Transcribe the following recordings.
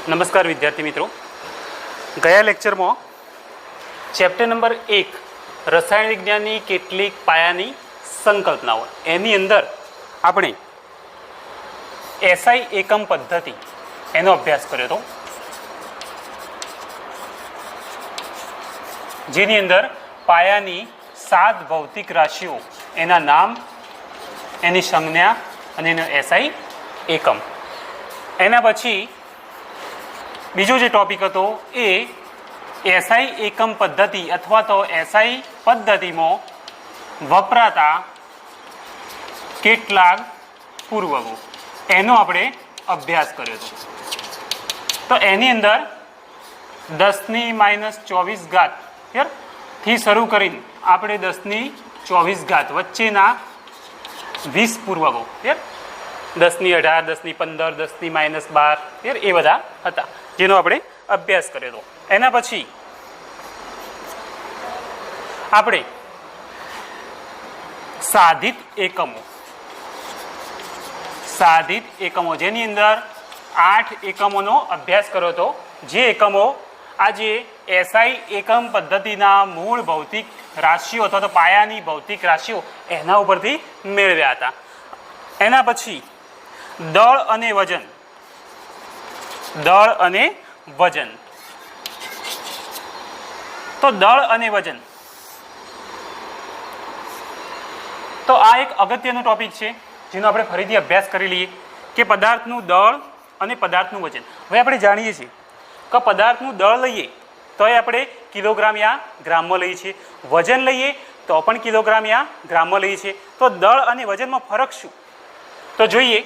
નમસ્કાર વિદ્યાર્થી મિત્રો, ગયા લેક્ચરમાં ચેપ્ટર નંબર 1 રસાયણ વિજ્ઞાનની કેટલીક પાયાની સંકલ્પનાઓ એની અંદર આપણે એસઆઈ એકમ પદ્ધતિ એનો અભ્યાસ કર્યો હતો, જેની અંદર પાયાની 7 ભૌતિક રાશિઓ, એના નામ, એની સંજ્ઞા અને એનો એસઆઈ એકમ. એના પછી બીજો જે ટોપિક હતો એ એસઆઈ એકમ પદ્ધતિ અથવા તો એસઆઈ પદ્ધતિમાં વપરાતા કેટલાક પૂર્વકો, એનો આપણે અભ્યાસ કર્યો હતો. તો એની અંદર 10⁻²4 થી શરૂ કરીને આપણે 10⁻²4 વચ્ચેના 20 પૂર્વકો, 10⁻18, 10⁻15, 10⁻12 એ બધા હતા, જેનો આપણે અભ્યાસ કર્યો હતો. એના પછી આપણે સાધિત એકમો જેની અંદર 8 એકમોનો અભ્યાસ કર્યો હતો, જે એકમો આજે એસઆઈ એકમ પદ્ધતિના મૂળ ભૌતિક રાશિઓ અથવા તો પાયાની ભૌતિક રાશિઓ એના ઉપરથી મેળવ્યા હતા. એના પછી દળ અને વજન. તો દળ અને વજન, તો આ એક અગત્યનો ટોપિક છે જેનો આપણે ફરીથી અભ્યાસ કરી લઈએ કે પદાર્થનું દળ અને પદાર્થનું વજન. હવે આપણે જાણીએ છીએ કે પદાર્થનું દળ લઈએ તો એ આપણે કિલોગ્રામ યા ગ્રામમાં લઈએ છીએ, વજન લઈએ તો પણ કિલોગ્રામ યા ગ્રામમાં લઈએ છીએ. તો દળ અને વજનમાં ફરક શું, તો જોઈએ.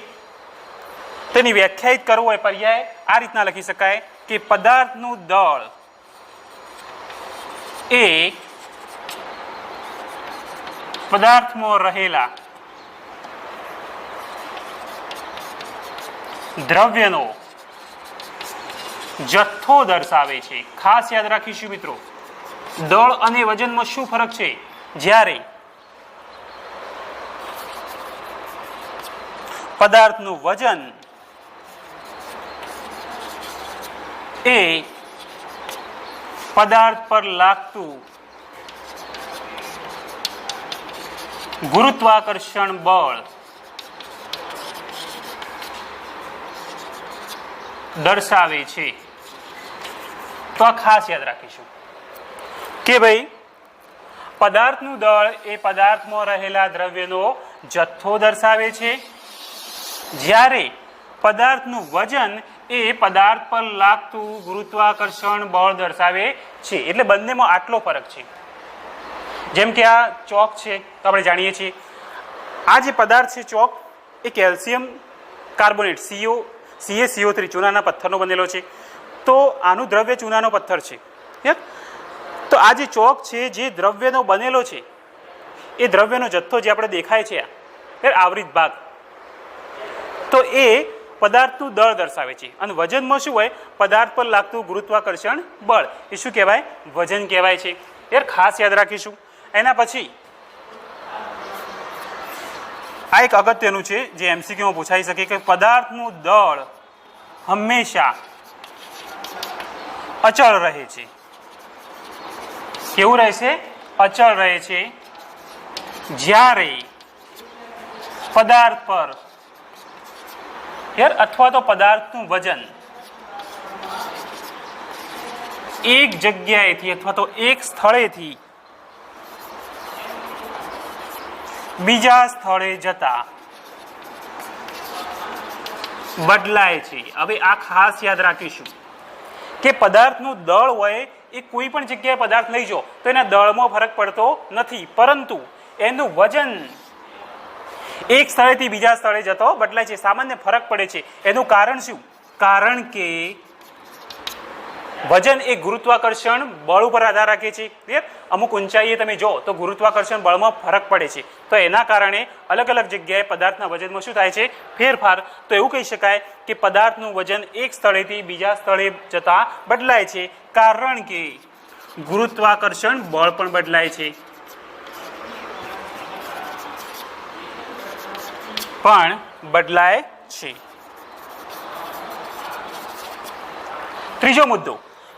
તેની વ્યાખ્યાયિત કરવું હોય પર્યાય આ રીતના લખી શકાય કે પદાર્થનું દળ એ પદાર્થમાં રહેલા દ્રવ્યનો જથ્થો દર્શાવે છે. ખાસ યાદ રાખીશું મિત્રો, દળ અને વજનમાં શું ફરક છે. જ્યારે પદાર્થનું વજન એ પદાર્થ પર લાગતું ગુરુત્વાકર્ષણ બળ દર્શાવે છે. તો આ ખાસ યાદ રાખીશું કે ભાઈ પદાર્થનું દળ એ પદાર્થમાં રહેલા દ્રવ્યનો જથ્થો દર્શાવે છે, જ્યારે પદાર્થનું વજન એ પદાર્થ પર લાગતું ગુરુત્વાકર્ષણ બળ દર્શાવે છે. એટલે બંનેમાં આટલો ફરક છે. જેમ કે આ ચોક છે, તો આપણે જાણીએ છીએ આ જે પદાર્થ છે ચોક એ કેલ્શિયમ કાર્બોનેટ CaCO3 ચૂનાના પથ્થરનો બનેલો છે. તો આનું દ્રવ્ય ચૂનાનો પથ્થર છે. તો આ જે ચોક છે જે દ્રવ્યનો બનેલો છે, એ દ્રવ્યનો જથ્થો જે આપણે દેખાય છે આવૃત ભાગ, તો એ પદાર્થનું દળ દર્શાવે છે. અને વજનમાં શું હોય, પદાર્થ પર લાગતું ગુરુત્વાકર્ષણ બળ, એ શું કહેવાય, વજન કહેવાય છે. ખાસ યાદ રાખીશું. એના પછી આ એક અગત્યનું છે જે MCQમાં પૂછાઈ શકે કે પદાર્થનું દળ હંમેશા અચળ રહે છે. કેવું રહેશે, અચળ રહે છે, જ્યારે પદાર્થ પર અથવા તો પદાર્થનું વજન એક જગ્યાએથી અથવા તો એક સ્થળેથી બીજા સ્થળે જતા બદલાય છે. હવે આ ખાસ યાદ રાખીશું કે પદાર્થનું દળ હોય એ કોઈ પણ જગ્યાએ પદાર્થ લઈ જાઓ તો એના દળમાં ફરક પડતો નથી, પરંતુ એનું વજન એક સ્થળેથી બીજા સ્થળે જતો બદલાય છે, સામાન્ય ફરક પડે છે. એનું કારણ શું, કારણ કે વજન એ ગુરુત્વાકર્ષણ બળ ઉપર આધાર રાખે છે. અમુક ઊંચાઈએ તમે જો તો ગુરુત્વાકર્ષણ બળમાં ફરક પડે છે. તો એના કારણે અલગ અલગ જગ્યાએ પદાર્થના વજનમાં શું થાય છે, ફેરફાર. તો એવું કહી શકાય કે પદાર્થનું વજન એક સ્થળેથી બીજા સ્થળે જતા બદલાય છે, કારણ કે ગુરુત્વાકર્ષણ બળ પણ બદલાય છે. બદલાય છે. ત્રીજો મુદ્દો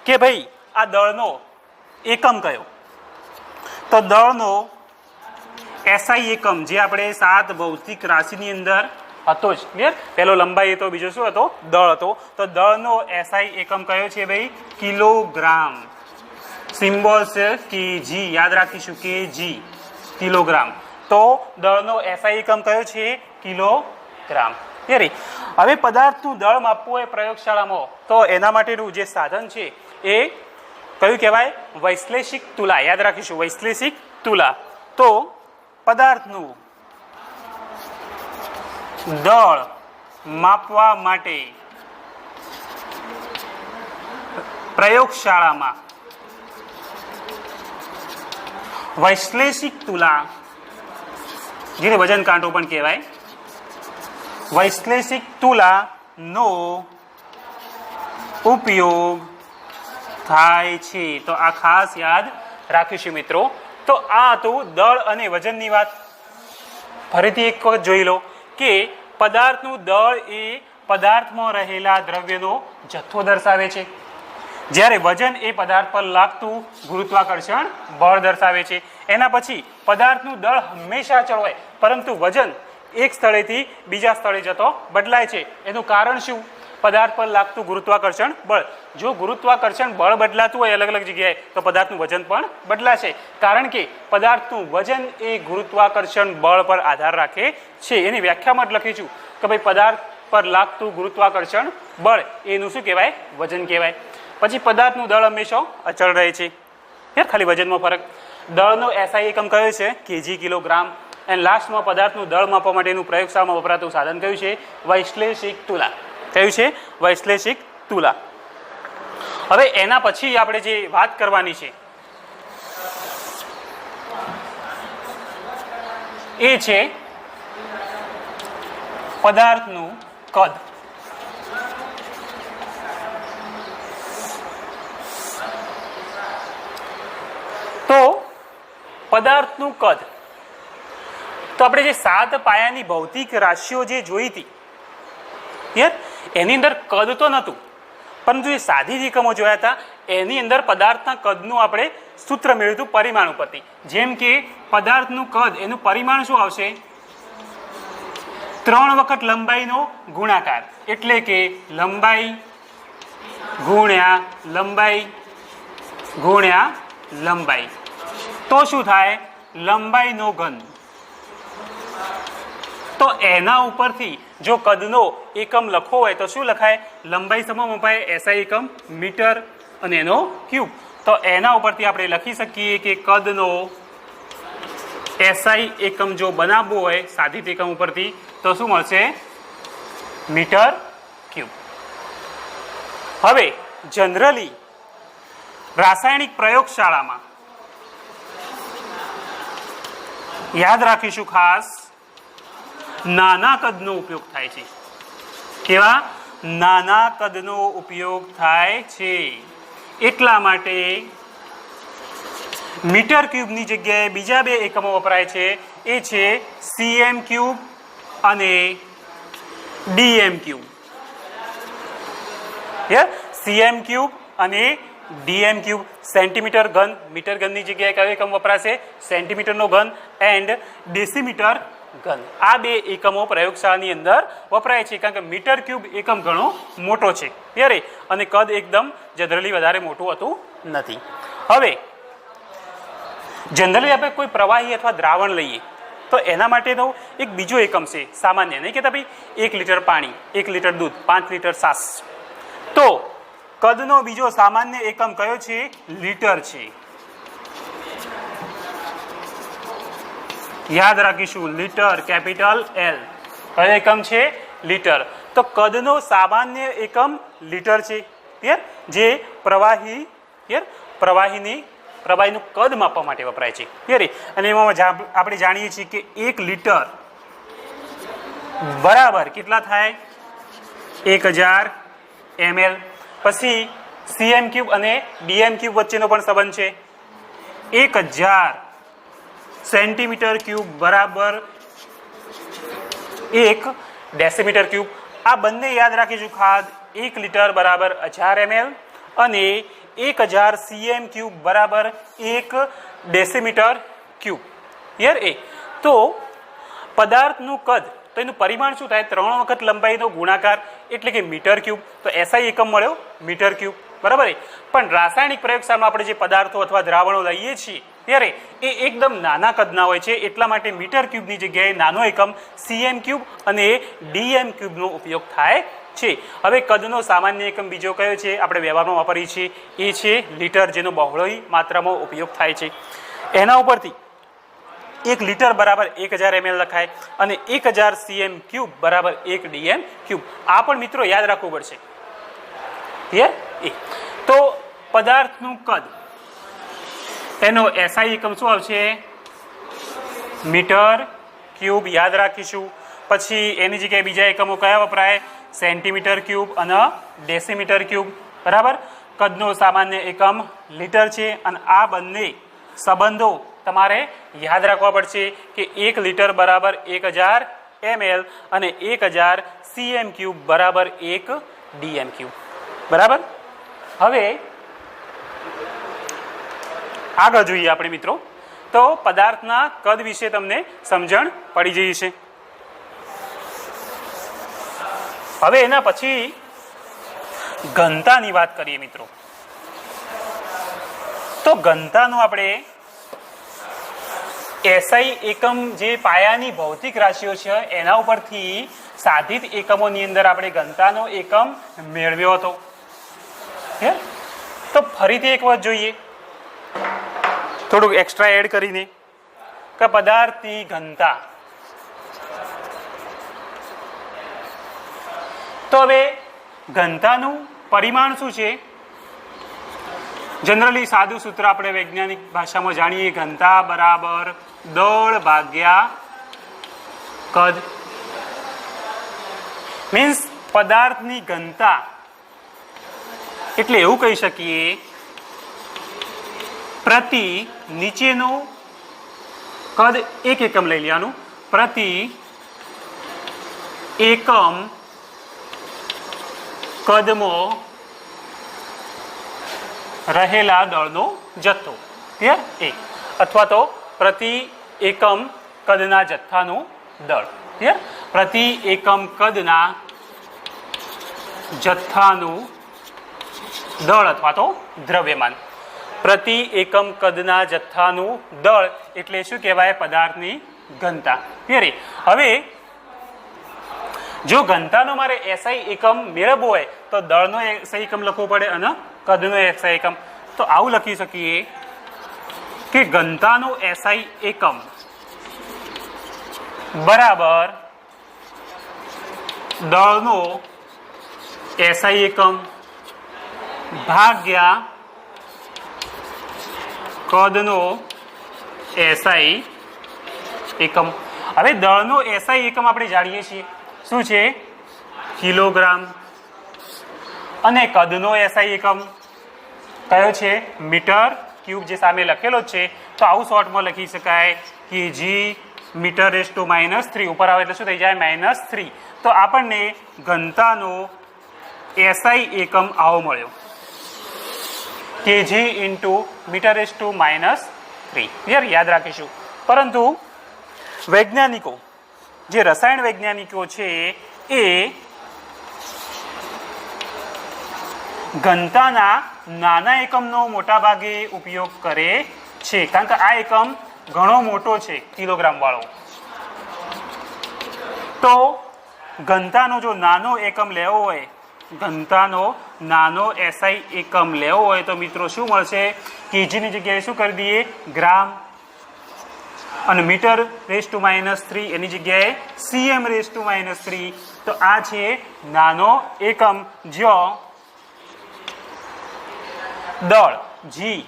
કે ભાઈ આ દળનો એકમ કયો, તો દળનો એસઆઈ એકમ જે આપણે 7 ભૌતિક રાશિની અંદર હતો જ ક્લિયર, પહેલો લંબાઈ હતો, બીજો શું હતો, દળ હતો, તો દળનો એસઆઈ એકમ કયો છે ભાઈ, કિલોગ્રામ. સિમ્બોલ છે કેજી, યાદ રાખીશું કેજી, કિલોગ્રામ. તો દળનો એસઆઈ એકમ કયો છે, કિલોગ્રામ. હવે પદાર્થનું દળ માપવું હોય પ્રયોગશાળામાં તો એના માટેનું જે સાધન છે એ કયું કહેવાય, વૈશ્લેષિક તુલા. યાદ રાખીશું વૈશ્લેષિક તુલા. તો પદાર્થનું દળ માપવા માટે પ્રયોગશાળામાં વૈશ્લેષિક તુલા, જેને વજન કાંટો પણ કહેવાય, વૈશ્લેષિક તુલાનો ઉપયોગ થાય છે. તો આ ખાસ યાદ રાખીશું મિત્રો. તો આ હતું દળ અને વજનની વાત. ફરીથી એક વખત જોઈ લો કે પદાર્થનું દળ એ પદાર્થમાં રહેલા દ્રવ્યનો જથ્થો દર્શાવે છે, જ્યારે વજન એ પદાર્થ પર લાગતું ગુરુત્વાકર્ષણ બળ દર્શાવે છે. એના પછી પદાર્થનું દળ હંમેશા અચળ હોય, પરંતુ વજન એક સ્થળેથી બીજા સ્થળે જતો બદલાય છે. એનું કારણ શું, પદાર્થ પર લાગતું ગુરુત્વાકર્ષણ બળ. જો ગુરુત્વાકર્ષણ બળ બદલાતું હોય અલગ અલગ જગ્યાએ તો પદાર્થનું વજન પણ બદલાશે, કારણ કે પદાર્થનું વજન એ ગુરુત્વાકર્ષણ બળ પર આધાર રાખે છે. એની વ્યાખ્યામાં જ લખીશું કે ભાઈ પદાર્થ પર લાગતું ગુરુત્વાકર્ષણ બળ એનું શું કહેવાય, વજન કહેવાય. પછી પદાર્થનું દળ હંમેશા અચળ રહે છે, ખાલી વજનમાં ફરક. દળનો એસઆઈ એકમ કયો છે, કેજી, કિલોગ્રામ. અને લાસ્ટમાં પદાર્થનું દળ માપવા માટેનું પ્રયોગશાળામાં વપરાતું સાધન કયું છે, વૈશ્લેષિક તુલા. કયું છે, વૈશ્લેષિક તુલા. હવે એના પછી આપણે જે વાત કરવાની છે એ છે પદાર્થનું કદ. તો પદાર્થનું કદ, તો આપણે જે 7 પાયાની ભૌતિક રાશિઓ જે જોઈ હતી એની અંદર કદ તો નહોતું, પરંતુ જે સાદી એકમો જોયા હતા એની અંદર પદાર્થના કદનું આપણે સૂત્ર મેળવ્યું હતું પરિમાણ ઉપરથી. જેમ કે પદાર્થનું કદ એનું પરિમાણ શું આવશે, 3 વખત લંબાઈનો ગુણાકાર, એટલે કે લંબાઈ ગુણ્યા લંબાઈ ગુણ્યા લંબાઈ. તો શું થાય, લંબાઈનો ઘન. તો એના ઉપરથી જો કદનો એકમ લખવો હોય તો શું લખાય, લંબાઈ સમા મપાય એસઆઈ એકમ મીટર અને એનો ક્યુબ. તો એના ઉપરથી આપણે લખી શકીએ કે કદનો એસઆઈ એકમ જો બનાવવો હોય સાધિત એકમ ઉપરથી તો શું મળશે, મીટર ક્યુબ. હવે જનરલી રાસાયણિક પ્રયોગશાળામાં યાદ રાખીશું ખાસ, નાના કદનો ઉપયોગ થાય છે. કેવા, નાના કદનો ઉપયોગ થાય છે. એટલા માટે મીટર ક્યુબની જગ્યાએ બીજા 2 એકમો વપરાય છે, એ છે સીએમ ક્યુબ અને ડીએમ ક્યુબ. સીએમ ક્યુબ અને ડીએમ ક્યુબ. સેન્ટીમીટર ઘન, મીટર ઘનની જગ્યાએ કયો એકમ વપરાશે, સેન્ટીમીટરનો ઘન. એન્ડ ડેસીમીટર ઘન. આ 2 એકમો પ્રયોગશાળાની અંદર વપરાય છે, કારણ કે મીટર ક્યુબ એકમ ઘણો મોટો છે ત્યારે, અને કદ એકદમ જનરલી વધારે મોટું હોતું નથી. હવે જનરલી આપણે કોઈ પ્રવાહી અથવા દ્રાવણ લઈએ તો એના માટેનો એક બીજો એકમ છે સામાન્ય, નહીં કહેતા ભાઈ 1 લીટર પાણી, 1 લીટર દૂધ, 5 લીટર છાશ. તો કદનો બીજો સામાન્ય એકમ કયો છે, લીટર છે. યાદ રાખીશું, લીટર, કેપિટલ L. કયો એકમ છે, લીટર. તો કદનો સામાન્ય એકમ લીટર છે, જે પ્રવાહીનું કદ માપવા માટે વપરાય છે. અને એમાં આપણે જાણીએ છીએ કે 1 લીટર બરાબર કેટલા થાય, 1000 ml. પછી સીએમ ક્યુબ અને ડીએમ ક્યુબ વચ્ચેનો પણ સંબંધ છે. 1000 સેન્ટીમીટર ક્યુબ બરાબર 1 ડેસીમીટર ક્યુબ. આ બંને યાદ રાખીશું ખાસ. 1 લીટર બરાબર 1000 ml અને 1000 cm³ બરાબર 1 ડેસીમીટર ક્યુબ. યાર એ તો પદાર્થનું કદ તો એનું પરિમાણ શું થાય? 3 વખત લંબાઈનો ગુણાકાર એટલે કે મીટર ક્યુબ. તો એસઆઈ એકમ મળ્યો મીટર ક્યુબ. બરાબર. પણ રાસાયણિક પ્રયોગશાળામાં આપણે જે પદાર્થો અથવા દ્રાવણો લઈએ છીએ ત્યારે એ એકદમ નાના કદના હોય છે, એટલા માટે મીટર ક્યુબની જગ્યાએ નાનો એકમ cm³ અને dm³ નો ઉપયોગ થાય છે. હવે કદનો સામાન્ય એકમ બીજો કયો છે આપણે વ્યવહારમાં વાપરીએ છીએ? એ છે લીટર, જેનો બહોળી માત્રામાં ઉપયોગ થાય છે. એના ઉપરથી 1 લીટર બરાબર 1000 ml લખાય અને 1000 cm³ બરાબર 1 dm³. આ પણ મિત્રો યાદ રાખવું પડશે. ક્લિયર? તો પદાર્થનું કદ એનો એસઆઈ એકમ શું આવશે? Metre cube. યાદ રાખીશું. પછી એની જગ્યાએ બીજા એકમો કયા વપરાય? સેન્ટીમીટર ક્યુબ અને ડેસીમીટર ક્યુબ. બરાબર. કદનો સામાન્ય એકમ લીટર છે અને આ બંને સંબંધો તમારે યાદ રાખવા પડશે કે 1 લીટર બરાબર 1000 ml અને 1000 cm³ બરાબર 1 dm³. બરાબર. હવે આગળ જોઈએ આપણે મિત્રો. તો પદાર્થના કદ વિશે તમને સમજણ પડી ગઈ છે. હવે એના પછી ઘનતાની વાત કરીએ મિત્રો. તો ઘનતાનું આપણે એસઆઈ એકમ જે પાયાની ભૌતિક રાશિઓ છે એના ઉપરથી સાધિત એકમોની અંદર આપણે ઘનતાનો એકમ મેળવ્યો હતો. તો ફરીથી એક વાત જોઈએ થોડુંક એક્સ્ટ્રા એડ કરીને કે પદાર્થની ઘનતા. તો હવે ઘનતાનું પરિમાણ શું છે? જનરલી સાદું સૂત્ર આપણે વૈજ્ઞાનિક ભાષામાં જાણીએ, ઘનતા બરાબર દળ ભાગ્યા કદ. મીન્સ પદાર્થની ઘનતા એટલે એવું કહી શકીએ પ્રતિ નીચેનું કદ 1 એકમ લઈ લેવાનું, પ્રતિ એકમ કદમાં રહેલા દળનો જથ્થો. ક્લિયર? અથવા તો પ્રતિ એકમ કદના જથ્થાનું દળ. ક્લિયર? પ્રતિ એકમ કદના જથ્થાનું દળ અથવા તો દ્રવ્યમાન. પ્રતિ એકમ કદના જથ્થાનું દળ એટલે શું કહેવાય? પદાર્થની ઘનતા. ક્લિયર? હવે જો ઘનતાનો મારે એસઆઈ એકમ મેળવવો હોય તો દળનો એસઆઈ એકમ લખવો પડે અને કદનો એસઆઈ એકમ. તો આવું લખી શકીએ કે ઘનતાનો એસઆઈ એકમ બરાબર દળનો એસઆઈ એકમ ભાગ્યા કદનો એસઆઈ એકમ. હવે દળનો એસઆઈ એકમ આપણે જાણીએ છીએ શું છે? કિલોગ્રામ. અને કદનો એસઆઈ એકમ કયો છે? મીટર ક્યુબ, જે સામે લખેલો છે. તો આવું શોર્ટમાં લખી શકાય કે જી મીટર રેઝ ટુ -3. ઉપર આવે એટલે શું થઈ જાય? -3. તો આપણને ઘનતાનો એસઆઈ એકમ આવો મળ્યો KG into metre raise to -3. યાદ રાખીશું. પરંતુ વૈજ્ઞાનિકો જે રસાયણ વૈજ્ઞાનિકો છે એ ઘનતાના નાના એકમનો મોટા ભાગે ઉપયોગ કરે છે, કારણ કે આ એકમ ઘણો મોટો છે, કિલોગ્રામ વાળો. તો ઘનતાનો જો નાનો એકમ લેવો હોય, ઘનતાનો નાનો એસઆઈ એકમ લેવો હોય તો મિત્રો શું મળશે? કેજીની જગ્યાએ શું કરી દઈએ? ગ્રામ. અને મીટર રેઝ ટુ -3 એની જગ્યાએ cm રેઝ ટુ -3. તો આ છે નાનો એકમ જ્યાં દળ જી.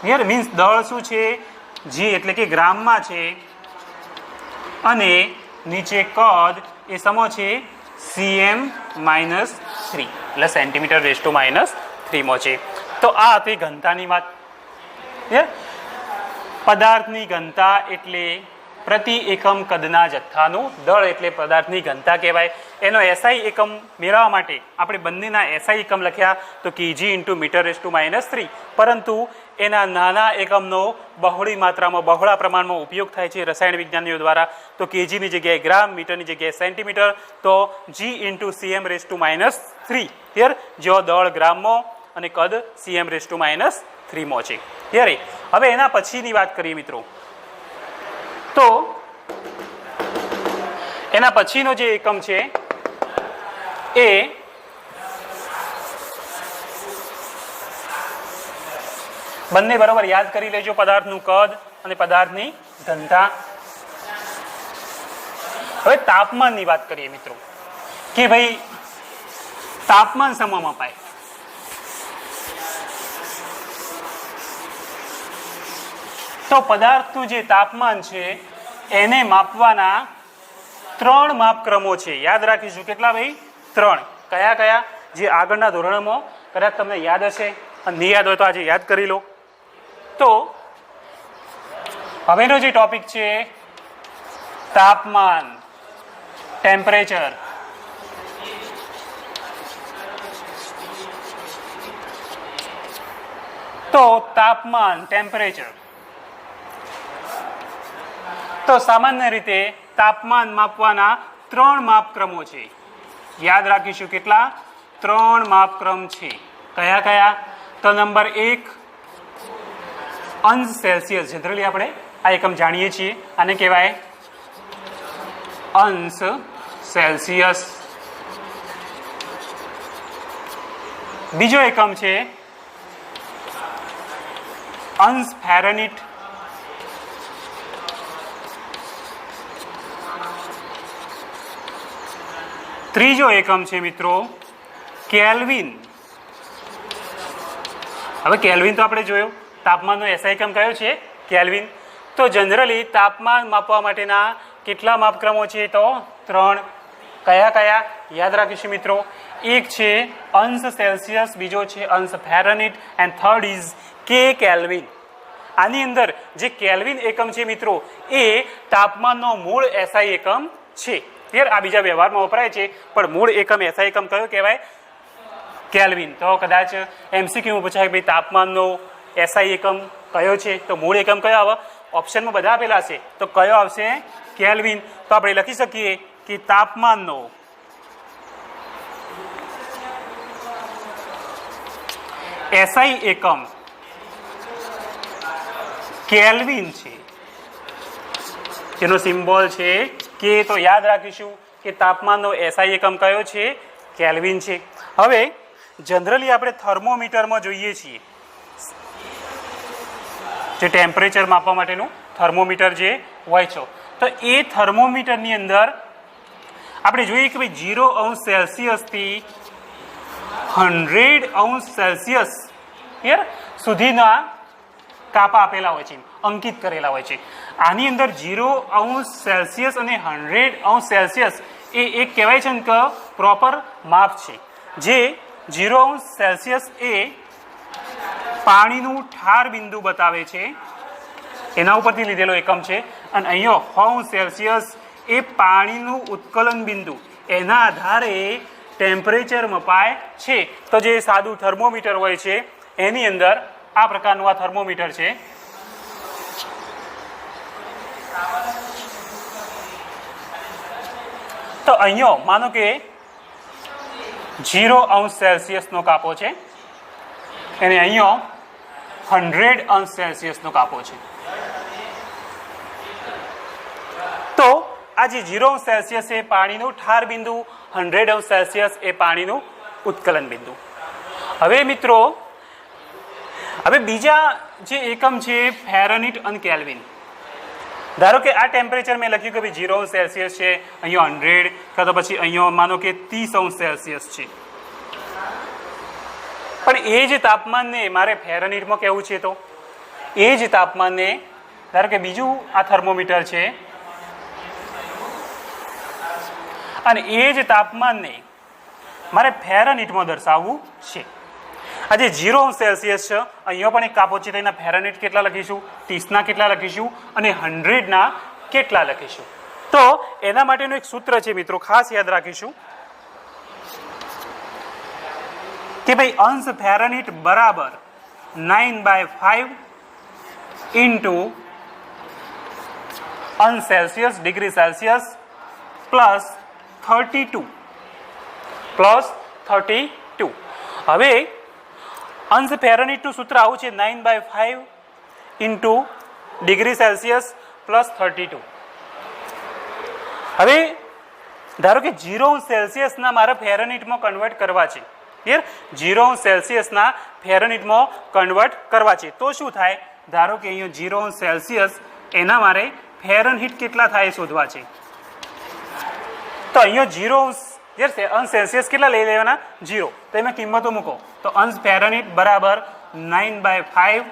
હિયર મીન્સ દળ શું છે? જી એટલે કે ગ્રામમાં છે અને નીચે કદ એ સમો છે cm -3 એટલે સેન્ટીમીટર રેઝ ટુ -3 માં છે. તો આ હતી ઘનતાની વાત. પદાર્થની ઘનતા એટલે પ્રતિ એકમ કદના જથ્થાનું દળ એટલે પદાર્થની ઘનતા કહેવાય. એનો એસઆઈ એકમ મેળવવા માટે આપણે બંનેના એસઆઈ એકમ લખ્યા તો કેજી ઇન્ટુ મીટર/-3, પરંતુ એના નાના એકમનો બહોળી માત્રામાં બહોળા પ્રમાણમાં ઉપયોગ થાય છે રસાયણ વિજ્ઞાનીઓ દ્વારા. તો કેજીની જગ્યાએ ગ્રામ, મીટરની જગ્યાએ સેન્ટીમીટર, તો જી ઇન્ટુ cm/-3. ક્લિયર? જો દળ ગ્રામમાં અને કદ cm/-3 છે. ક્લિયર? હવે એના પછીની વાત કરીએ મિત્રો, તો એના પછીનો જે એકમ છે એ બંને બરાબર યાદ કરી લેજો, પદાર્થનું કદ અને પદાર્થની ઘનતા. હવે તાપમાનની વાત કરીએ મિત્રો કે ભાઈ તાપમાન સમમાં મપાય. તો પદાર્થનું જે તાપમાન છે એને માપવાના 3 માપક્રમો છે. યાદ રાખીશું. કેટલા ભાઈ? 3. કયા કયા? જે આગળના ધોરણોમાં કદાચ તમને યાદ હશે અને નહીં યાદ હોય તો આજે યાદ કરી લો. તો હવેનો જે ટોપિક છે તાપમાન, ટેમ્પરેચર. તો તાપમાન, ટેમ્પરેચર. તો સામાન્ય રીતે તાપમાન માપવાના 3 માપક્રમો છે. યાદ રાખીશું. કેટલા? 3 માપક્રમ છે. કયા કયા? તો નંબર 1 અંશ સેલ્સિયસ. જનરલી આપણે આ એકમ જાણીએ છીએ, આને કહેવાય અંશ સેલ્સિયસ. બીજો એકમ છે અંશ ફેરનહીટ. ત્રીજો એકમ છે મિત્રો કેલ્વિન. હવે કેલ્વિન તો આપણે જોયું, તાપમાનનો એસઆઈ એકમ કયો છે? કેલ્વિન. તો જનરલી તાપમાન માપવા માટેના કેટલા માપક્રમો છે? તો 3. કયા કયા? યાદ રાખીશું મિત્રો. એક છે અંશ સેલ્સિયસ, બીજો છે અંશ ફેરનહીટ એન્ડ થર્ડ ઇઝ કે કેલ્વિન. આની અંદર જે કેલ્વિન એકમ છે મિત્રો એ તાપમાનનો મૂળ એસઆઈ એકમ છે. ક્લિયર? આ બીજા વ્યવહારમાં વપરાય છે, પણ મૂળ એકમ એસઆઈ એકમ કયો કહેવાય? કેલ્વિન. તો કદાચ એમસીક્યુમાં પૂછાય ભાઈ તાપમાનનો એસઆઈ એકમ કયો છે? તો મૂળ એકમ કયો આવે? ઓપ્શનમાં બધા આપેલા છે, તો કયો આવશે? કેલ્વિન. તો આપણે લખી શકીએ કે તાપમાનનો એસઆઈ એકમ કેલ્વિન છે, જેનો સિમ્બોલ છે કે. તો યાદ રાખીશું કે તાપમાનનો એસઆઈ એકમ કયો છે? કેલ્વિન છે. હવે જનરલી આપણે થર્મોમીટરમાં જોઈએ છીએ, જે ટેમ્પરેચર માપવા માટેનું થર્મોમીટર જે હોય છે, તો એ થર્મોમીટરની અંદર આપણે જોઈએ કે ભાઈ 0° સેલ્સિયસથી 100° ક્લિયર સુધીના કાપા આપેલા હોય છે, અંકિત કરેલા હોય છે. આની અંદર 0° સેલ્સિયસ અને 100° સેલ્સિયસ એ એક કહેવાય છે ને કે પ્રોપર માપ છે. જે 0° સેલ્સિયસ એ પાણીનું ઠાર બિંદુ બતાવે છે, એના ઉપરથી લીધેલો એકમ છે. અને અહીંયા 100° સેલ્સિયસ એ પાણીનું ઉત્કલન બિંદુ, એના આધારે ટેમ્પરેચર મપાય છે. તો જે સાદું થર્મોમીટર હોય છે એની અંદર આ પ્રકારનું આ થર્મોમીટર છે. તો અહીંયા માનો કે 0° સેલ્સિયસનો કાપો છે અને અહીંયા 100° સેલ્સિયસનો કાપો છે. તો આ જે 0° સેલ્સિયસ એ પાણીનું ઠાર બિંદુ, 100° સેલ્સિયસ એ પાણીનું ઉત્કલન બિંદુ. હવે મિત્રો હવે બીજા જે એકમ છે ફેરનહીટ અને કેલ્વિન. ધારો કે આ ટેમ્પરેચર મેં લખ્યું કે ભાઈ 0° સેલ્સિયસ છે, અહીંયા 100, કાં તો પછી અહીંયા માનો કે 30° સેલ્સિયસ છે. પણ એ જ તાપમાનને મારે ફેરનહીટમાં કહેવું છે, તો એ જ તાપમાનને ધારો કે બીજું આ થર્મોમીટર છે અને એ જ તાપમાનને મારે ફેરનહીટમાં દર્શાવવું છે. આ જે 0° સેલ્સિયસ છે અહીંયા પણ એક કાપો છે, તો એના ફેરનહીટ કેટલા લખીશું? 30ના કેટલા લખીશું? અને 100ના કેટલા લખીશું? તો એના માટેનું એક સૂત્ર છે મિત્રો, ખાસ યાદ રાખીશું કે ભાઈ અંશ ફેરનહીટ બરાબર 9/5 ઇન્ટુ અંશ સેલ્સિયસ ડિગ્રી સેલ્સિયસ પ્લસ 32 હવે અંશ ફેરનહીટનું સૂત્ર આવું છે 9/5 ઇન્ટુ ડિગ્રી સેલ્સિયસ પ્લસ 32. હવે ધારો કે 0 સેલ્સિયસના મારે ફેરનહીટમાં કન્વર્ટ કરવા છે, ક્લિયર? 0 સેલ્સિયસના ફેરનહીટમાં કન્વર્ટ કરવા છે તો શું થાય? ધારો કે અહીંયા 0 સેલ્સિયસ એના મારે ફેરનહીટ કેટલા થાય શોધવા છે. તો અહીંયા 0 અંશ સેલ્સિયસ કેટલા લઈ લેવાના? 0. તો એમાં કિંમતો મૂકો તો અંશ ફેરનહીટ બરાબર 9/5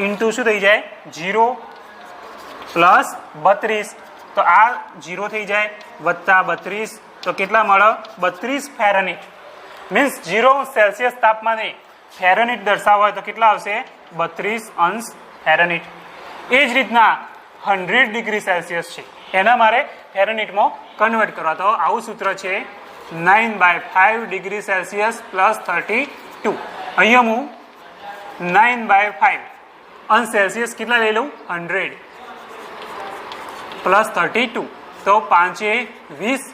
ઇન્ટુ શું થઈ જાય? 0 પ્લસ 32. તો આ 0 થઈ જાય વત્તા 32 તો કેટલા મળે? 32 ફેરનહીટ. મીન્સ 0 સેલ્સિયસ તાપમાને ફેરનહીટ દર્શાવવા હોય તો કેટલા આવશે? 32 અંશ ફેરનહીટ. એ જ રીતના 100 ડિગ્રી સેલ્સિયસ છે એના મારે ફેરનહીટમાં કન્વર્ટ કરવા, તો આવું સૂત્ર છે 9/5 ડિગ્રી સેલ્સિયસ પ્લસ 32. અહીંયા હું 9/5 અંશ સેલ્સિયસ કેટલા લઈ લઉં? 100 પ્લસ 32 તો 5 × 20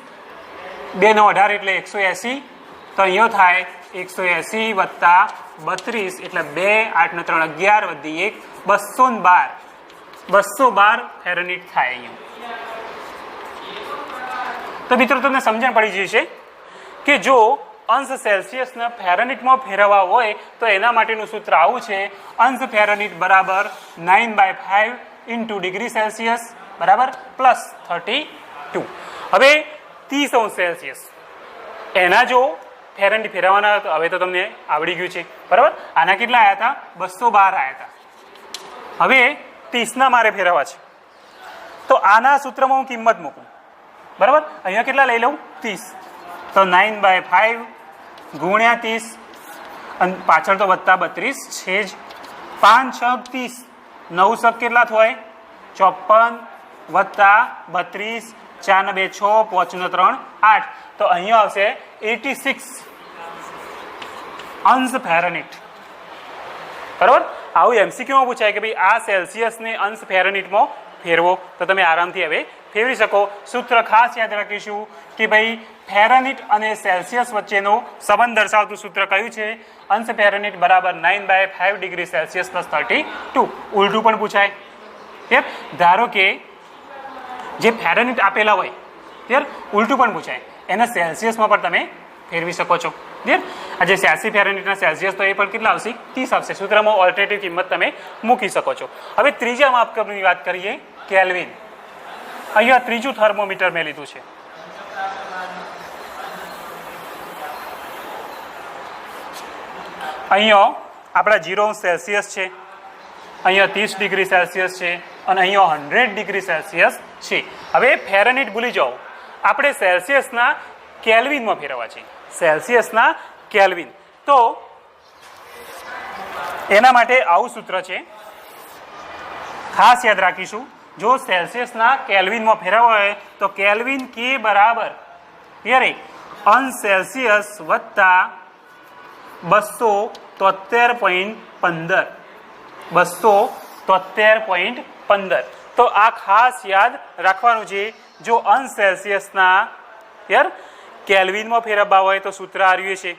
2 × 18 એટલે 180. તો અહીંયા થાય 180 વત્તા 32 એટલે 2 8 × 3 11 વધી 1 212 ફેરનહીટ થાય અહીંયા. તો મિત્રો તમને સમજણ પડી જશે કે જો અંશ સેલ્સિયસના ફેરનહીટમાં ફેરવવા હોય તો એના માટેનું સૂત્ર આવું છે, અંશ ફેરનહીટ બરાબર 9/5 ઇન્ટુ ડિગ્રી સેલ્સિયસ બરાબર પ્લસ 32. હવે 30 અંશ સેલ્સિયસ એના જો ફેરનહીટ ફેરવવાના તો હવે તો તમને આવડી ગયું છે બરાબર. આના કેટલા આવ્યા હતા? 212 આવ્યા હતા. હવે 30ના મારે ફેરવવા છે તો આના સૂત્રમાં હું કિંમત મૂકું બરાબર. અહીંયા કેટલા લઈ લઉં? 30. તો 9/5 ગુણ્યા 30 અને પાછળ તો વત્તા 32 છે જ. 5 × 6 = 30. 9 × 7 કેટલા થાય? 54 વત્તા 32 4 × 2 = 6 5 × 3 = 8. તો અહીંયા આવશે 86 અંશ ફેરનહીટ બરાબર. આવું એમસીક્યુમાં પૂછાય કે ભાઈ આ સેલ્સિયસને અંશ ફેરનહીટમાં ફેરવો તો તમે આરામથી હવે ફેરવી શકો. સૂત્ર ખાસ યાદ રાખીશું કે ભાઈ ફેરનહીટ અને સેલ્સિયસ વચ્ચેનો સંબંધ દર્શાવતું સૂત્ર કયું છે? અંશ ફેરનહીટ બરાબર 9/5 ડિગ્રી સેલ્સિયસ પ્લસ 32. ઉલટું પણ પૂછાય. ધારો કે જે ફેરનહીટ આપેલા હોય ત્યારે ઉલટું પણ પૂછાય, એને સેલ્સિયસમાં પણ તમે ફેરવી શકો છો. આ જે 86 ફેરનહીટના સેલ્સિયસ તો એ પણ કેટલા આવશે? 30 આવશે. સૂત્રમાં ઓલ્ટરનેટિવ કિંમત તમે મૂકી શકો છો. હવે ત્રીજા માપકની વાત કરીએ, કેલ્વિન. અહીંયા ત્રીજું થર્મોમીટર મેં લીધું છે. અહીંયા આપણા 0 સેલ્સિયસ છે, અહીંયા 30 ડિગ્રી સેલ્સિયસ છે અને અહીંયા 100 ડિગ્રી સેલ્સિયસ છે. હવે ફેરનહીટ ભૂલી જાઓ, આપણે સેલ્સિયસના કેલ્વિનમાં ફેરવવા છે. સેલ્સિયસના કેલ્વિન. તો એના માટે આવું સૂત્ર છે, ખાસ યાદ રાખીશું. જો સેલ્સિયસના કેલ્વિનમાં ફેરવવા હોય તો કેલ્વિન કે બરાબર અંશ સેલ્સિયસ વત્તા 273.15 273.15. તો આ ખાસ યાદ રાખવાનું છે. જો અંશ સેલ્સિયસના કેલ્વિનમાં ફેરવવા હોય તો સૂત્ર આવ્યું છે.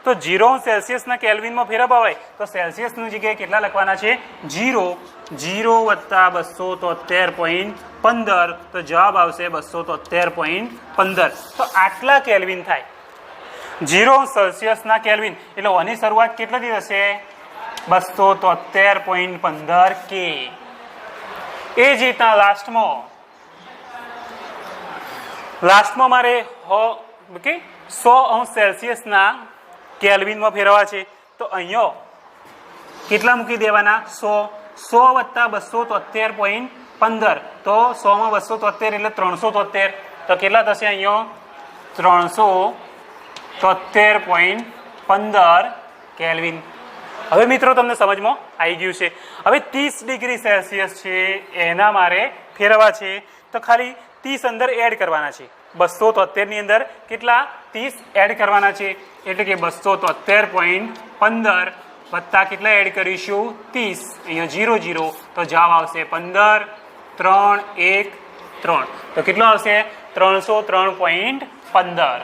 તો 0 સેલ્સિયસના કેલ્વિનમાં ફેરવવા હોય તો સેલ્સિયસની જગ્યાએ કેટલા લખવાના છે? 0 વત્તા 273.15. તો જવાબ આવશે 273.15. તો આટલા કેલ્વિન થાય 0 સેલ્સિયસના કેલ્વિન. એટલે આની શરૂઆત કેટલાથી થશે? 273.15 કે. એ જ રીતના લાસ્ટમાં મારે 100 અંશ સેલ્સિયસના કેલ્વિનમાં ફેરવવા છે તો અહીંયા કેટલા મૂકી દેવાના? 100 વત્તા 273.15. તો 100 માં 273 એટલે 373. તો કેટલા થશે અહીંયા? 373.15 કેલ્વિન. હવે મિત્રો તમને સમજમાં આવી ગયું છે. હવે 30 ડિગ્રી સેલ્સિયસ છે એના મારે ફેરવવા છે તો ખાલી 30 અંદર એડ કરવાના છે. 273 ની અંદર કેટલા 30 એડ કરવાના છે એટલે કે 273.15 વત્તા કેટલા એડ કરીશું 30. અહીંયા 0 0 તો જવાબ આવશે 15 3 1 3 તો કેટલો આવશે 303.15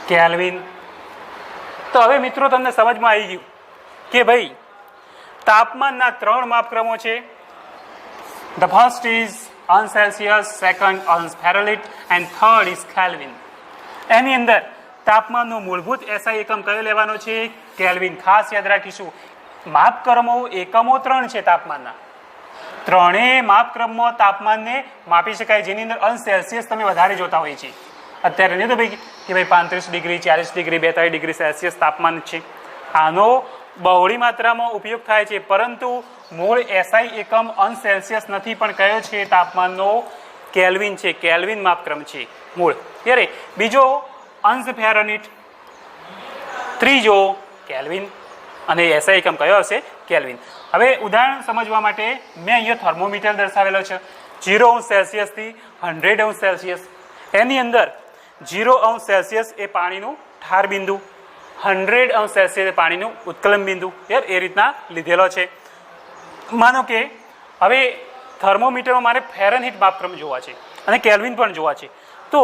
કેલ્વિન. તો હવે મિત્રો તમને સમજમાં આવી ગયું કે ભાઈ તાપમાનના 3 માપક્રમો છે. The first is on Celsius, second on Fahrenheit and third is Kelvin. એની અંદર તાપમાનનો મૂળભૂત SI એકમ કયો લેવાનો છે કેલ્વિન. ખાસ યાદ રાખીશું માપક્રમો એકમો 3 છે તાપમાનના. ત્રણેય માપક્રમમાં તાપમાનને માપી શકાય જેની અંદર અંશ સેલ્સિયસ તમે વધારે જોતા હોય છે. અત્યારે નહીં તો ભાઈ કે ભાઈ 35 ડિગ્રી 40 ડિગ્રી 42 ડિગ્રી સેલ્સિયસ તાપમાન છે. આનો બહોળી માત્રામાં ઉપયોગ થાય છે પરંતુ મૂળ SI એકમ અંશ સેલ્સિયસ નથી પણ કયો છે તાપમાનનો કેલ્વિન છે. કેલ્વિન માપક્રમ છે મૂળ. ત્યારે બીજો અંશ ફેરનહીટ, ત્રીજો કેલ્વિન અને SI એકમ કયો હશે કેલ્વિન. હવે ઉદાહરણ સમજવા માટે મેં અહીંયા થર્મોમીટર દર્શાવેલો છે 0 અંશ સેલ્સિયસ થી 100 અંશ સેલ્સિયસ. એની અંદર 0 અંશ સેલ્સિયસ એ પાણીનું ઠાર બિંદુ, 100 અંશ સેલ્સિયસ પાણીનું ઉત્કલન બિંદુ એ રીતના લીધેલો છે. માનો કે હવે થર્મોમીટરમાં મારે ફેરનહીટ માપક્રમ જોવા છે અને કેલ્વિન પણ જોવા છે તો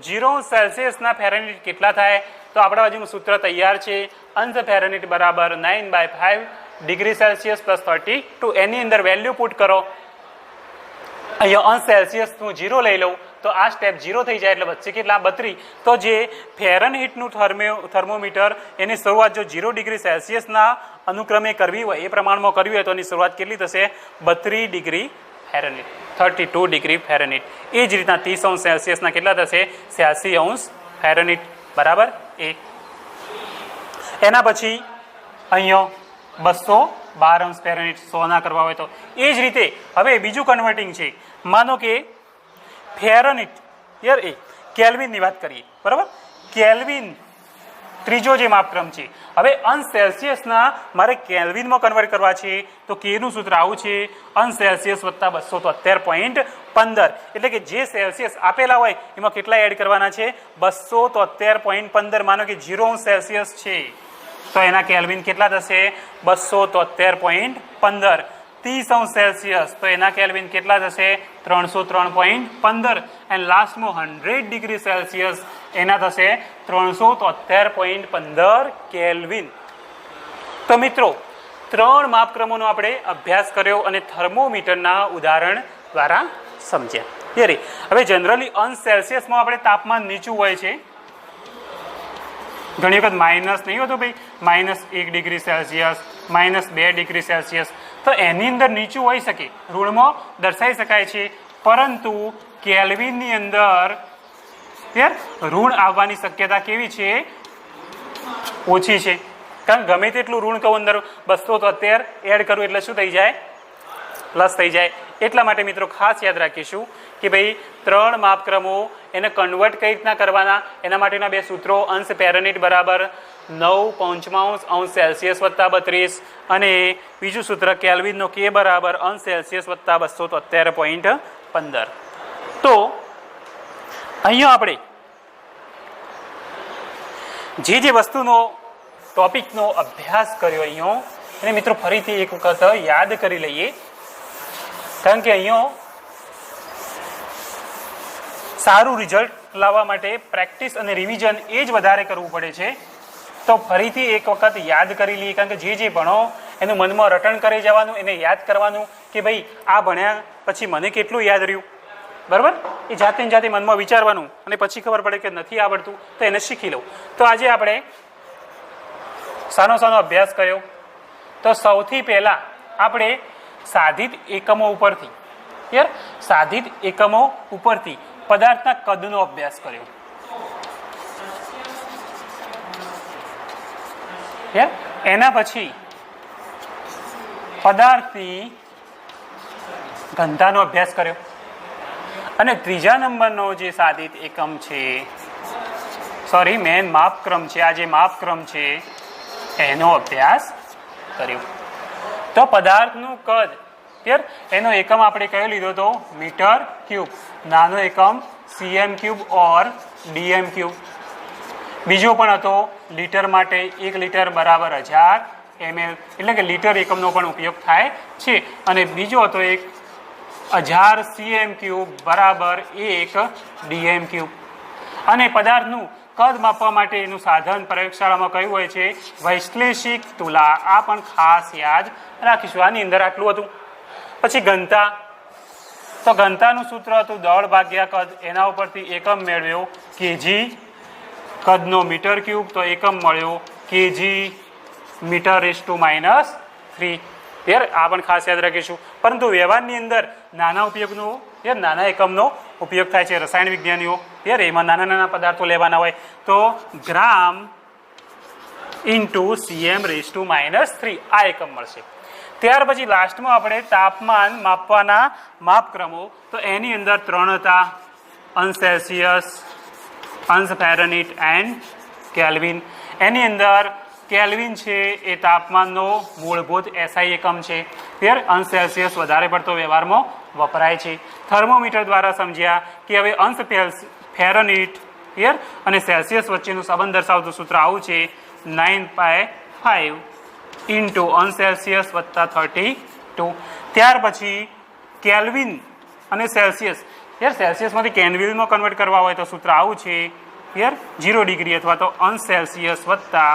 0 અંશ સેલ્સિયસના ફેરનહીટ કેટલા થાય તો આપણા બાજુનું સૂત્ર તૈયાર છે. અંશ ફેરનહીટ બરાબર 9/5 ડિગ્રી સેલ્સિયસ પ્લસ 32. એની અંદર વેલ્યુ પુટ કરો. અહીંયા અંશ સેલ્સિયસનું 0 લઈ લઉં તો આ સ્ટેપ 0 થઈ જાય એટલે વચ્ચે કેટલા 32. તો જે ફેરનહીટનું થર્મોમીટર એની શરૂઆત જો 0 ડિગ્રી સેલ્સિયસના અનુક્રમે કરવી હોય એ પ્રમાણમાં કરવી હોય તો એની શરૂઆત કેટલી થશે 32 ડિગ્રી ફેરનહીટ, 32 ડિગ્રી ફેરનહીટ. એ જ રીતના 30 અંશ સેલ્સિયસના કેટલા થશે 86 અંશ ફેરનહીટ બરાબર એ. એના પછી અહીંયા 212 અંશ ફેરનહીટ 100 ના કરવા હોય તો એ જ રીતે હવે બીજું કન્વર્ટિંગ છે. માનો કે ફેરનહીટ યાર એ કેલ્વિનની વાત કરીએ બરાબર. કેલ્વિન ત્રીજો જે માપક્રમ છે. હવે અંશ સેલ્સિયસના મારે કેલ્વિનમાં કન્વર્ટ કરવા છે તો કેનું સૂત્ર આવું છે અંશ સેલ્સિયસ વત્તા 273.15 એટલે કે જે સેલ્સિયસ આપેલા હોય એમાં કેટલા એડ કરવાના છે 273.15. માનો કે 0 અંશ સેલ્સિયસ છે તો એના કેલ્વિન કેટલા થશે 273.15. 30 અંશ સેલ્સિયસ તો એના કેલ્વિન કેટલા થશે 303.15. એન્ડ લાસ્ટમાં 100 ડિગ્રી સેલ્સિયસ એના થશે 373.15 કેલ્વિન. તો મિત્રો 3 માપક્રમોનો આપણે અભ્યાસ કર્યો અને થર્મોમીટરના ઉદાહરણ દ્વારા સમજ્યા. યરે હવે જનરલી અંશ સેલ્સિયસમાં આપણે તાપમાન નીચું હોય છે. ઘણી વખત માઇનસ નહીં હોતું ભાઈ -1 ડિગ્રી સેલ્સિયસ, -2 ડિગ્રી સેલ્સિયસ તો એની અંદર નીચું હોઈ શકે ઋણમાં દર્શાવી શકાય છે પરંતુ કેલ્વિનની અંદર ઋણ આવવાની શક્યતા કેવી છે ઓછી છે. કારણ ગમે તેટલું ઋણ કહું અંદર 273 એડ કરું એટલે શું થઈ જાય પ્લસ થઈ જાય. એટલા માટે મિત્રો ખાસ યાદ રાખીશું કે ભાઈ 3 માપક્રમો એને કન્વર્ટ કઈ રીતના કરવાના એના માટેના 2 સૂત્રો અંશ ફેરનહીટ બરાબર 9.5 અંશ સેલ્સિયસ વત્તા 32 અને બીજું સૂત્ર કેલ્વિનનો કે બરાબર અંશ સેલ્સિયસ વત્તા 273.15. તો અહીંયા આપણે જે વસ્તુનો ટોપિકનો અભ્યાસ કર્યો અહીંયા એને મિત્રો ફરીથી એક વખત યાદ કરી લઈએ કારણ કે અહીંયા સારું રિઝલ્ટ લાવવા માટે પ્રેક્ટિસ અને રિવિઝન એ જ વધારે કરવું પડે છે. તો ફરીથી એક વખત યાદ કરી લઈએ કારણ કે જે ભણો એનું મનમાં રટણ કરી જવાનું એને યાદ કરવાનું કે ભાઈ આ ભણ્યા પછી મને કેટલું યાદ રહ્યું બરાબર. એ જાતે મનમાં વિચારવાનું અને પછી ખબર પડે કે નથી આવડતું તો એને શીખી લઉં. તો આજે આપણે સાનો અભ્યાસ કર્યો તો સૌથી પહેલા આપણે સાધિત એકમો ઉપરથી પદાર્થના કદનો અભ્યાસ કર્યો. એના પછી પદાર્થની ઘનતાનો અભ્યાસ કર્યો અને ત્રીજા નંબરનો જે સાધિત એકમ છે મેન માપક્રમ છે આ જે માપક્રમ છે એનો અભ્યાસ કર્યો. તો પદાર્થનું કદ ક્લિયર? એનો એકમ આપણે કયો લીધો હતો? Metre cube. નાનો એકમ cm cube or dm cube. બીજો પણ હતો લીટર માટે 1 લીટર બરાબર 1000 ml, એટલે કે લીટર એકમનો પણ ઉપયોગ થાય છે. અને બીજો હતો એક 1000 cm ક્યુબ બરાબર 1 dm ક્યુબ. અને પદાર્થનું કદ માપવા માટે એનું સાધન પ્રયોગશાળામાં કયું હોય છે? વૈશ્લેષિક તુલા. આ પણ ખાસ યાદ રાખીશું. આની અંદર આટલું હતું. પછી ઘનતા. તો ઘનતાનું સૂત્ર હતું દળ ભાગ્યા કદ. એના ઉપરથી એકમ મેળવ્યો કેજી. કદનો મીટર ક્યુબ, તો એકમ મળ્યો કેજી મીટર -3. આ પણ ખાસ યાદ રાખીશું. પરંતુ વ્યવહારની અંદર નાના ઉપયોગનો નાના એકમનો ઉપયોગ થાય છે. રસાયણ વિજ્ઞાનીઓ એમાં નાના નાના પદાર્થો લેવાના હોય તો ગ્રામ ઇન્ટુ cm−3 આ એકમ મળશે. ત્યાર પછી લાસ્ટમાં આપણે તાપમાન માપવાના માપક્રમો, તો એની અંદર 3 હતા: અંશ સેલ્સિયસ, અંશ ફેરનહીટ એન્ડ કેલ્વિન. એની અંદર કેલ્વિન છે એ તાપમાનનો મૂળભૂત SI એકમ છે. અંશ સેલ્સિયસ વધારે પડતો વ્યવહારમાં વપરાય છે. થર્મોમીટર દ્વારા સમજ્યા કે હવે અંશ ફેરનહીટ અને સેલ્સિયસ વચ્ચેનો સંબંધ દર્શાવતું સૂત્ર આવું છે: 9/5 ઇન્ટુ અંશ સેલ્સિયસ વત્તા 32. ત્યાર પછી કેલ્વિન અને સેલ્સિયસ, સેલ્સિયસમાંથી કેલ્વિનમાં કન્વર્ટ કરવા હોય તો સૂત્ર આવું છે 0 ડિગ્રી અથવા તો અંશ સેલ્સિયસ વત્તા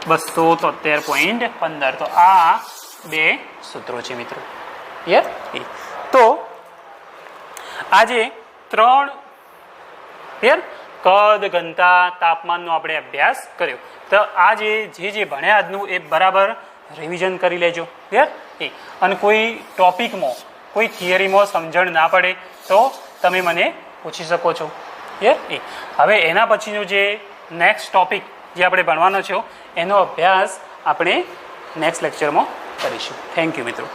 273.15. તો આ 2 સૂત્રો છે મિત્રો. તો આજે 3 કદ, ઘનતા, તાપમાનનો આપણે અભ્યાસ કર્યો. તો આજે જે ભણ્યા આજનું એ બરાબર રિવિઝન કરી લેજો. અને કોઈ ટોપિકમાં, કોઈ થિયરીમાં સમજણ ના પડે તો તમે મને પૂછી શકો છો. હવે એના પછીનો જે નેક્સ્ટ ટોપિક જે આપણે ભણવાનો છે એનો અભ્યાસ આપણે નેક્સ્ટ લેક્ચરમાં કરીશું. થેન્ક યુ મિત્રો.